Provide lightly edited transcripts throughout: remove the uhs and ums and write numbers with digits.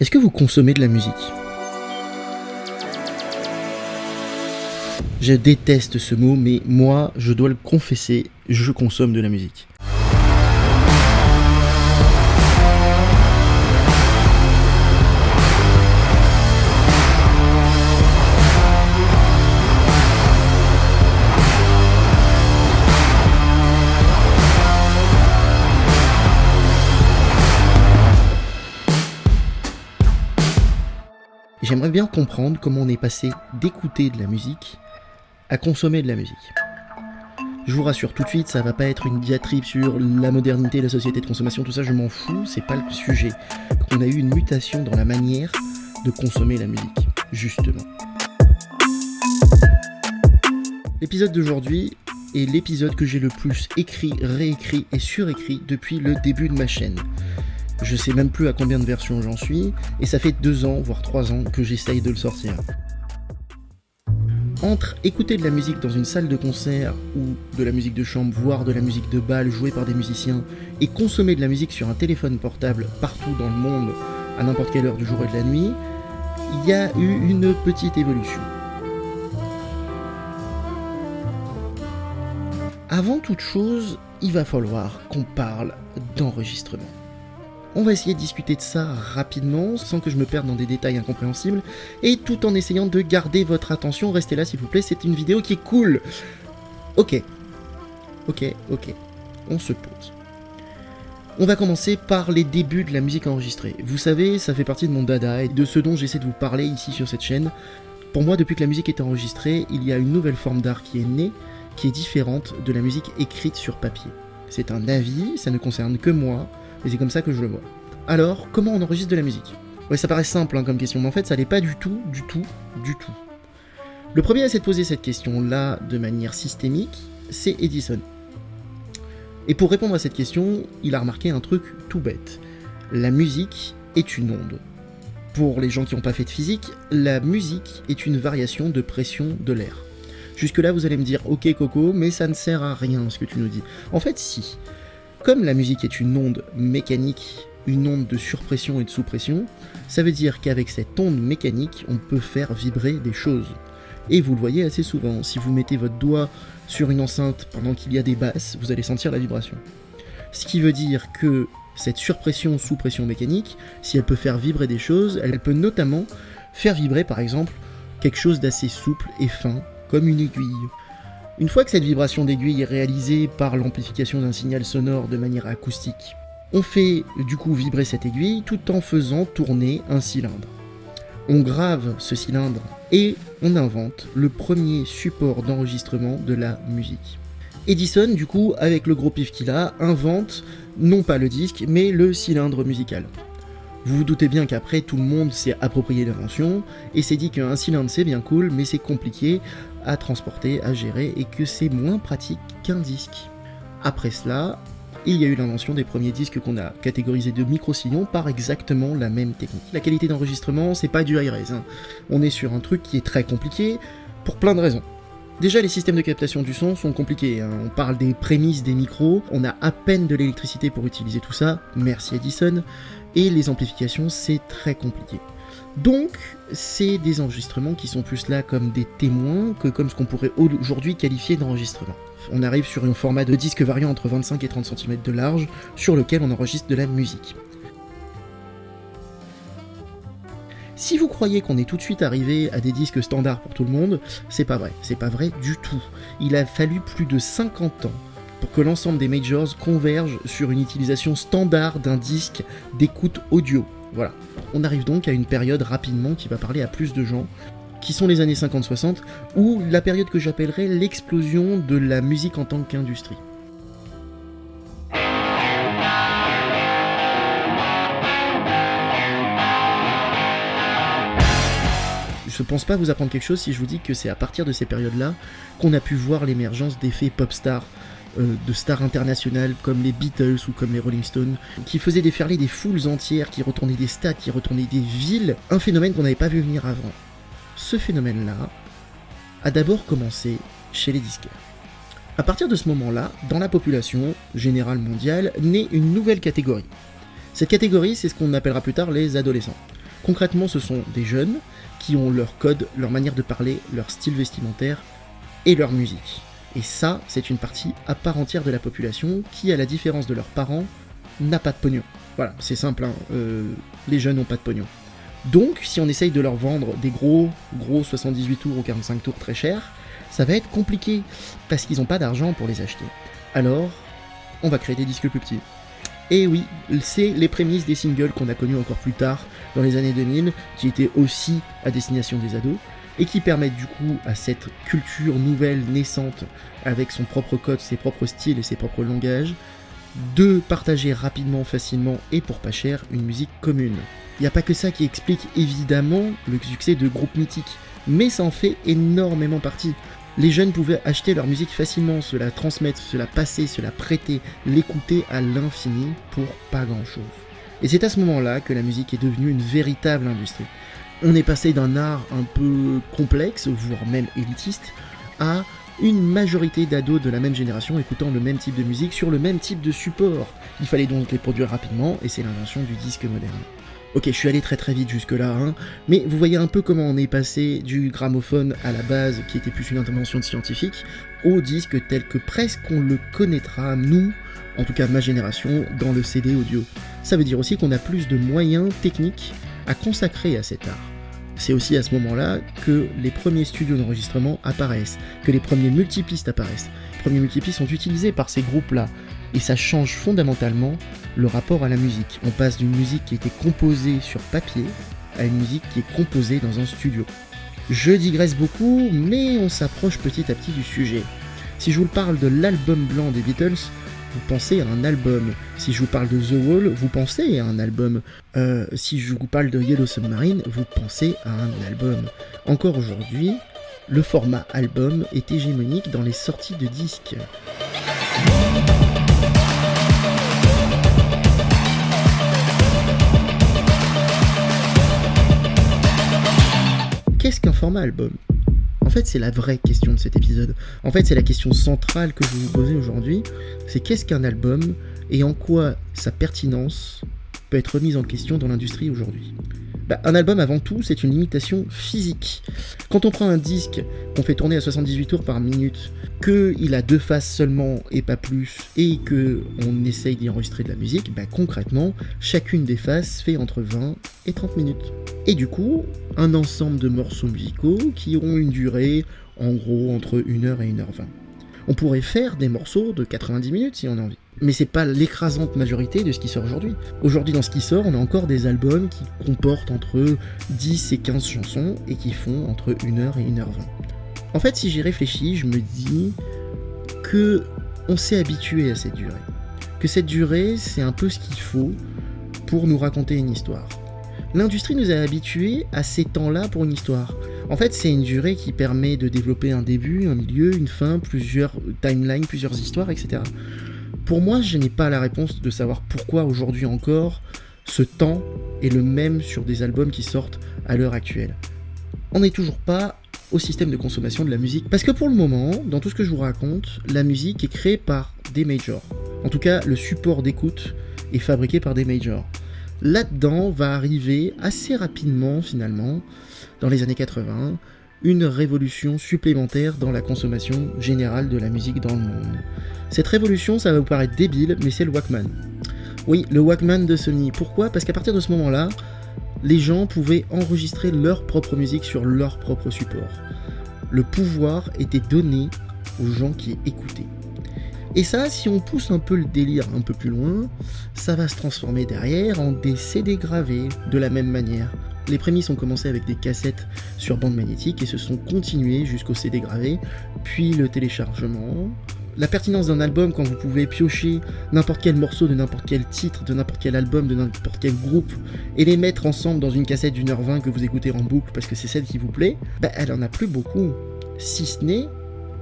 Est-ce que vous consommez de la musique? Je déteste ce mot, mais moi, je dois le confesser, je consomme de la musique. J'aimerais bien comprendre comment on est passé d'écouter de la musique à consommer de la musique. Je vous rassure tout de suite, ça va pas être une diatribe sur la modernité, la société de consommation, tout ça je m'en fous, c'est pas le sujet. On a eu une mutation dans la manière de consommer la musique, justement. L'épisode d'aujourd'hui est l'épisode que j'ai le plus écrit, réécrit et surécrit depuis le début de ma chaîne. Je sais même plus à combien de versions j'en suis, et ça fait 2 ans, voire 3 ans, que j'essaye de le sortir. Entre écouter de la musique dans une salle de concert, ou de la musique de chambre, voire de la musique de bal jouée par des musiciens, et consommer de la musique sur un téléphone portable partout dans le monde, à n'importe quelle heure du jour et de la nuit, il y a eu une petite évolution. Avant toute chose, il va falloir qu'on parle d'enregistrement. On va essayer de discuter de ça rapidement, sans que je me perde dans des détails incompréhensibles, et tout en essayant de garder votre attention. Restez là s'il vous plaît, c'est une vidéo qui est cool. Ok, on se pose. On va commencer par les débuts de la musique enregistrée. Vous savez, ça fait partie de mon dada, et de ce dont j'essaie de vous parler ici sur cette chaîne. Pour moi, depuis que la musique est enregistrée, il y a une nouvelle forme d'art qui est née, qui est différente de la musique écrite sur papier. C'est un avis, ça ne concerne que moi, et c'est comme ça que je le vois. Alors, comment on enregistre de la musique? Ouais, ça paraît simple comme question, mais en fait, ça l'est pas du tout. Le premier à s'être posé cette question-là de manière systémique, c'est Edison. Et pour répondre à cette question, il a remarqué un truc tout bête. La musique est une onde. Pour les gens qui n'ont pas fait de physique, la musique est une variation de pression de l'air. Jusque-là, vous allez me dire, ok Coco, mais ça ne sert à rien ce que tu nous dis. En fait, si. Comme la musique est une onde mécanique, une onde de surpression et de sous-pression, ça veut dire qu'avec cette onde mécanique, on peut faire vibrer des choses. Et vous le voyez assez souvent, si vous mettez votre doigt sur une enceinte pendant qu'il y a des basses, vous allez sentir la vibration. Ce qui veut dire que cette surpression, sous-pression mécanique, si elle peut faire vibrer des choses, elle peut notamment faire vibrer par exemple quelque chose d'assez souple et fin, comme une aiguille. Une fois que cette vibration d'aiguille est réalisée par l'amplification d'un signal sonore de manière acoustique, on fait du coup vibrer cette aiguille tout en faisant tourner un cylindre. On grave ce cylindre et on invente le premier support d'enregistrement de la musique. Edison, du coup, avec le gros pif qu'il a, invente non pas le disque, mais le cylindre musical. Vous vous doutez bien qu'après, tout le monde s'est approprié l'invention et s'est dit qu'un cylindre c'est bien cool, mais c'est compliqué à transporter, à gérer, et que c'est moins pratique qu'un disque. Après cela, il y a eu l'invention des premiers disques qu'on a catégorisés de micro-sillons par exactement la même technique. La qualité d'enregistrement, c'est pas du high-res, On est sur un truc qui est très compliqué, pour plein de raisons. Déjà, les systèmes de captation du son sont compliqués, On parle des prémices des micros, on a à peine de l'électricité pour utiliser tout ça, merci Edison, et les amplifications, c'est très compliqué. Donc, c'est des enregistrements qui sont plus là comme des témoins que comme ce qu'on pourrait aujourd'hui qualifier d'enregistrement. On arrive sur un format de disque variant entre 25 et 30 cm de large, sur lequel on enregistre de la musique. Si vous croyez qu'on est tout de suite arrivé à des disques standards pour tout le monde, c'est pas vrai du tout. Il a fallu plus de 50 ans pour que l'ensemble des majors convergent sur une utilisation standard d'un disque d'écoute audio. Voilà. On arrive donc à une période rapidement qui va parler à plus de gens, qui sont les années 50-60, ou la période que j'appellerais l'explosion de la musique en tant qu'industrie. Je pense pas vous apprendre quelque chose si je vous dis que c'est à partir de ces périodes-là qu'on a pu voir l'émergence d'effets pop stars, de stars internationales comme les Beatles ou comme les Rolling Stones, qui faisaient déferler des foules entières, qui retournaient des stades, qui retournaient des villes, un phénomène qu'on n'avait pas vu venir avant. Ce phénomène-là a d'abord commencé chez les disquaires. À partir de ce moment-là, dans la population générale mondiale, naît une nouvelle catégorie. Cette catégorie, c'est ce qu'on appellera plus tard les adolescents. Concrètement, ce sont des jeunes qui ont leur code, leur manière de parler, leur style vestimentaire et leur musique. Et ça, c'est une partie à part entière de la population qui, à la différence de leurs parents, n'a pas de pognon. Voilà, c'est simple, hein, les jeunes n'ont pas de pognon. Donc, si on essaye de leur vendre des gros 78 tours ou 45 tours très chers, ça va être compliqué, parce qu'ils n'ont pas d'argent pour les acheter. Alors, on va créer des disques plus petits. Et oui, c'est les prémices des singles qu'on a connus encore plus tard, dans les années 2000, qui étaient aussi à destination des ados, et qui permettent du coup à cette culture nouvelle naissante, avec son propre code, ses propres styles et ses propres langages, de partager rapidement, facilement et pour pas cher une musique commune. Il n'y a pas que ça qui explique évidemment le succès de groupes mythiques, mais ça en fait énormément partie. Les jeunes pouvaient acheter leur musique facilement, se la transmettre, se la passer, se la prêter, l'écouter à l'infini pour pas grand chose. Et c'est à ce moment-là que la musique est devenue une véritable industrie. On est passé d'un art un peu complexe, voire même élitiste, à une majorité d'ados de la même génération écoutant le même type de musique sur le même type de support. Il fallait donc les produire rapidement, et c'est l'invention du disque moderne. Ok, je suis allé très vite jusque là, hein, mais vous voyez un peu comment on est passé du gramophone à la base, qui était plus une intervention de scientifique, au disque tel que presque on le connaîtra, nous, en tout cas ma génération, dans le CD audio. Ça veut dire aussi qu'on a plus de moyens techniques à consacrer à cet art. C'est aussi à ce moment-là que les premiers studios d'enregistrement apparaissent, que les premiers multipistes apparaissent. Les premiers multipistes sont utilisés par ces groupes-là, et ça change fondamentalement le rapport à la musique. On passe d'une musique qui était composée sur papier à une musique qui est composée dans un studio. Je digresse beaucoup, mais on s'approche petit à petit du sujet. Si je vous parle de l'album blanc des Beatles, vous pensez à un album. Si je vous parle de The Wall, vous pensez à un album. Si je vous parle de Yellow Submarine, vous pensez à un album. Encore aujourd'hui, le format album est hégémonique dans les sorties de disques. Qu'est-ce qu'un format album ? En fait, c'est la vraie question de cet épisode. En fait, c'est la question centrale que je vais vous poser aujourd'hui. C'est qu'est-ce qu'un album et en quoi sa pertinence peut être remise en question dans l'industrie aujourd'hui. Un album, avant tout, c'est une limitation physique. Quand on prend un disque qu'on fait tourner à 78 tours par minute, qu'il a 2 faces seulement et pas plus, et qu'on essaye d'y enregistrer de la musique, concrètement, chacune des faces fait entre 20 et 30 minutes. Et du coup, un ensemble de morceaux musicaux qui ont une durée, en gros, entre 1h et 1h20. On pourrait faire des morceaux de 90 minutes si on a envie. Mais c'est pas l'écrasante majorité de ce qui sort aujourd'hui. Aujourd'hui, dans ce qui sort, on a encore des albums qui comportent entre 10 et 15 chansons et qui font entre 1h et 1h20. En fait, si j'y réfléchis, je me dis que on s'est habitué à cette durée. Que cette durée, c'est un peu ce qu'il faut pour nous raconter une histoire. L'industrie nous a habitués à ces temps-là pour une histoire. En fait, c'est une durée qui permet de développer un début, un milieu, une fin, plusieurs timelines, plusieurs histoires, etc. Pour moi, je n'ai pas la réponse de savoir pourquoi aujourd'hui encore, ce temps est le même sur des albums qui sortent à l'heure actuelle. On n'est toujours pas au système de consommation de la musique. Parce que pour le moment, dans tout ce que je vous raconte, la musique est créée par des majors. En tout cas, le support d'écoute est fabriqué par des majors. Là-dedans va arriver assez rapidement, finalement, dans les années 80, une révolution supplémentaire dans la consommation générale de la musique dans le monde. Cette révolution, ça va vous paraître débile, mais c'est le Walkman. Oui, le Walkman de Sony. Pourquoi ? Parce qu'à partir de ce moment-là, les gens pouvaient enregistrer leur propre musique sur leur propre support. Le pouvoir était donné aux gens qui écoutaient. Et ça, si on pousse un peu le délire un peu plus loin, ça va se transformer derrière en des CD gravés de la même manière. Les prémices ont commencé avec des cassettes sur bande magnétique et se sont continuées jusqu'au CD gravé, puis le téléchargement. La pertinence d'un album quand vous pouvez piocher n'importe quel morceau de n'importe quel titre, de n'importe quel album, de n'importe quel groupe, et les mettre ensemble dans une cassette d'1h20 que vous écoutez en boucle parce que c'est celle qui vous plaît, elle en a plus beaucoup, si ce n'est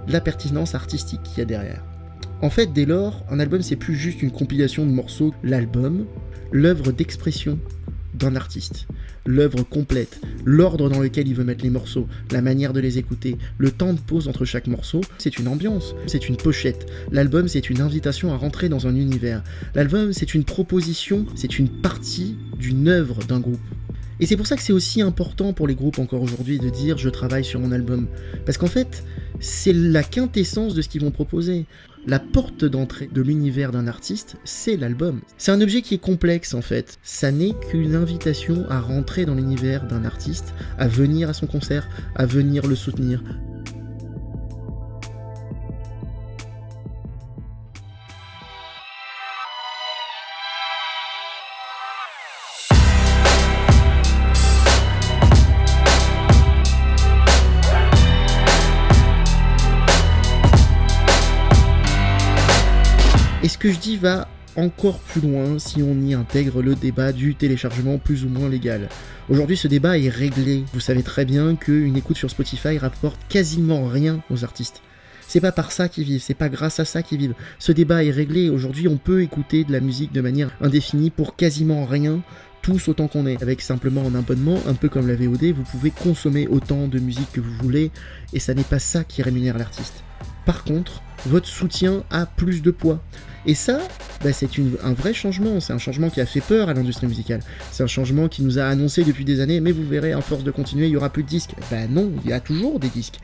la pertinence artistique qu'il y a derrière. En fait, dès lors, un album c'est plus juste une compilation de morceaux, l'album, l'œuvre d'expression d'un artiste, l'œuvre complète, l'ordre dans lequel il veut mettre les morceaux, la manière de les écouter, le temps de pause entre chaque morceau, c'est une ambiance, c'est une pochette. L'album c'est une invitation à rentrer dans un univers. L'album c'est une proposition, c'est une partie d'une œuvre d'un groupe. Et c'est pour ça que c'est aussi important pour les groupes encore aujourd'hui de dire je travaille sur mon album. Parce qu'en fait, c'est la quintessence de ce qu'ils vont proposer. La porte d'entrée de l'univers d'un artiste, c'est l'album. C'est un objet qui est complexe en fait. Ça n'est qu'une invitation à rentrer dans l'univers d'un artiste, à venir à son concert, à venir le soutenir. Et ce que je dis va encore plus loin si on y intègre le débat du téléchargement plus ou moins légal. Aujourd'hui, ce débat est réglé. Vous savez très bien qu'une écoute sur Spotify rapporte quasiment rien aux artistes. C'est pas par ça qu'ils vivent, c'est pas grâce à ça qu'ils vivent. Ce débat est réglé. Aujourd'hui, on peut écouter de la musique de manière indéfinie pour quasiment rien, tous autant qu'on est. Avec simplement un abonnement, un peu comme la VOD, vous pouvez consommer autant de musique que vous voulez, et ça n'est pas ça qui rémunère l'artiste. Par contre, votre soutien a plus de poids. Et ça, c'est un vrai changement. C'est un changement qui a fait peur à l'industrie musicale. C'est un changement qui nous a annoncé depuis des années, mais vous verrez, à force de continuer, il n'y aura plus de disques. Non, il y a toujours des disques.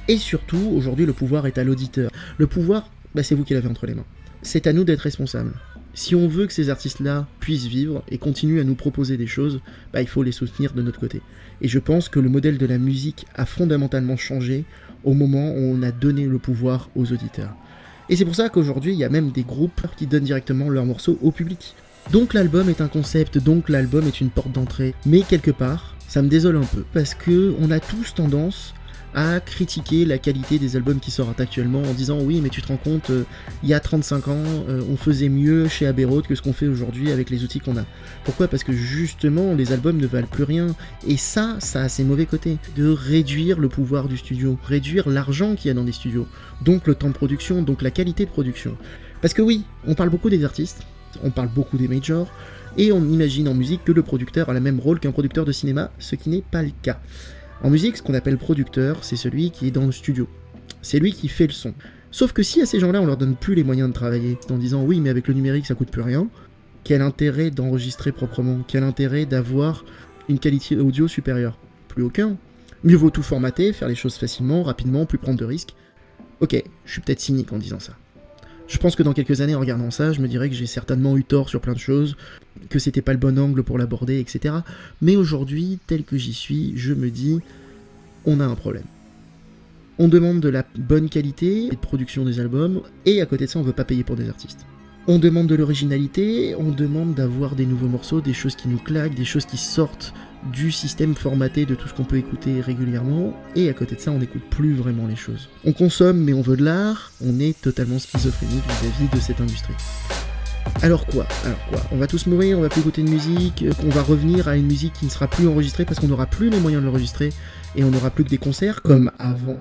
Et surtout, aujourd'hui, le pouvoir est à l'auditeur. Le pouvoir, c'est vous qui l'avez entre les mains. C'est à nous d'être responsables. Si on veut que ces artistes-là puissent vivre et continuent à nous proposer des choses, il faut les soutenir de notre côté. Et je pense que le modèle de la musique a fondamentalement changé au moment où on a donné le pouvoir aux auditeurs. Et c'est pour ça qu'aujourd'hui, il y a même des groupes qui donnent directement leurs morceaux au public. Donc l'album est un concept, donc l'album est une porte d'entrée. Mais quelque part, ça me désole un peu, parce que on a tous tendance à critiquer la qualité des albums qui sortent actuellement en disant oui mais tu te rends compte, il y a 35 ans, on faisait mieux chez Abbey Road que ce qu'on fait aujourd'hui avec les outils qu'on a. Pourquoi ? Parce que justement les albums ne valent plus rien, et ça a ses mauvais côtés. De réduire le pouvoir du studio, réduire l'argent qu'il y a dans des studios, donc le temps de production, donc la qualité de production. Parce que oui, on parle beaucoup des artistes, on parle beaucoup des majors, et on imagine en musique que le producteur a le même rôle qu'un producteur de cinéma, ce qui n'est pas le cas. En musique, ce qu'on appelle producteur, c'est celui qui est dans le studio. C'est lui qui fait le son. Sauf que si à ces gens-là, on leur donne plus les moyens de travailler, en disant oui, mais avec le numérique, ça coûte plus rien, quel intérêt d'enregistrer proprement ? Quel intérêt d'avoir une qualité audio supérieure ? Plus aucun. Mieux vaut tout formater, faire les choses facilement, rapidement, plus prendre de risques. Ok, je suis peut-être cynique en disant ça. Je pense que dans quelques années, en regardant ça, je me dirais que j'ai certainement eu tort sur plein de choses, que c'était pas le bon angle pour l'aborder, etc. Mais aujourd'hui, tel que j'y suis, je me dis, on a un problème. On demande de la bonne qualité de production des albums, et à côté de ça, on veut pas payer pour des artistes. On demande de l'originalité, on demande d'avoir des nouveaux morceaux, des choses qui nous claquent, des choses qui sortent du système formaté de tout ce qu'on peut écouter régulièrement, et à côté de ça, on n'écoute plus vraiment les choses. On consomme, mais on veut de l'art, on est totalement schizophrénique vis-à-vis de cette industrie. Alors quoi ? On va tous mourir, on va plus écouter de musique, on va revenir à une musique qui ne sera plus enregistrée parce qu'on n'aura plus les moyens de l'enregistrer, et on n'aura plus que des concerts comme avant.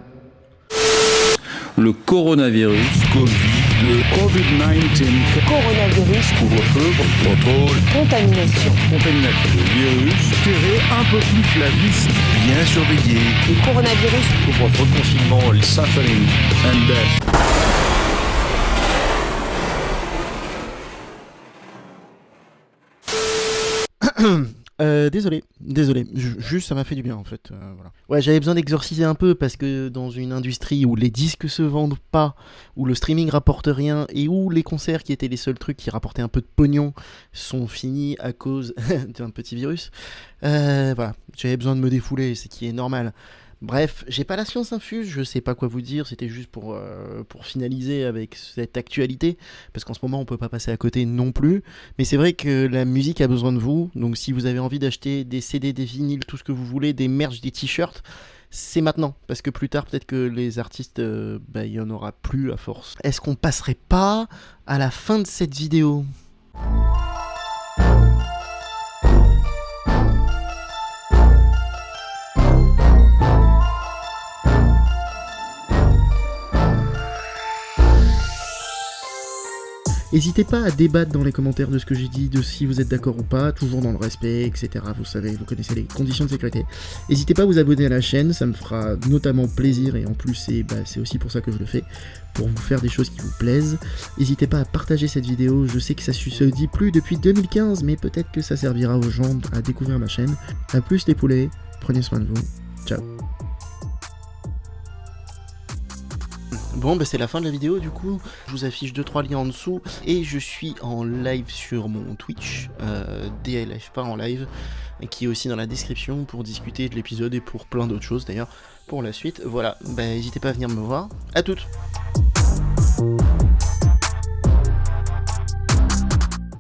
Le coronavirus, le Covid-19, coronavirus, couvre-feu, contrôle, contamination, le virus, serrer un peu plus la vis, bien surveiller. le coronavirus, couvre-feu, confinement, le suffering and death. Désolé, juste ça m'a fait du bien en fait, voilà. Ouais, j'avais besoin d'exorciser un peu parce que dans une industrie où les disques se vendent pas, où le streaming rapporte rien et où les concerts qui étaient les seuls trucs qui rapportaient un peu de pognon sont finis à cause d'un petit virus, voilà, j'avais besoin de me défouler, ce qui est normal. Bref, j'ai pas la science infuse, je sais pas quoi vous dire, c'était juste pour finaliser avec cette actualité, parce qu'en ce moment on peut pas passer à côté non plus, mais c'est vrai que la musique a besoin de vous, donc si vous avez envie d'acheter des CD, des vinyles, tout ce que vous voulez, des merch, des t-shirts, c'est maintenant, parce que plus tard peut-être que les artistes, il y en aura plus à force. Est-ce qu'on passerait pas à la fin de cette vidéo ? N'hésitez pas à débattre dans les commentaires de ce que j'ai dit, de si vous êtes d'accord ou pas, toujours dans le respect, etc. Vous savez, vous connaissez les conditions de sécurité. N'hésitez pas à vous abonner à la chaîne, ça me fera notamment plaisir, et en plus c'est aussi pour ça que je le fais, pour vous faire des choses qui vous plaisent. N'hésitez pas à partager cette vidéo, je sais que ça se dit plus depuis 2015, mais peut-être que ça servira aux gens à découvrir ma chaîne. A plus les poulets, prenez soin de vous, ciao. Bon, bah c'est la fin de la vidéo du coup, je vous affiche 2-3 liens en dessous, et je suis en live sur mon Twitch, DLF pas en live, qui est aussi dans la description pour discuter de l'épisode et pour plein d'autres choses d'ailleurs pour la suite. Voilà, bah n'hésitez pas à venir me voir, à toutes.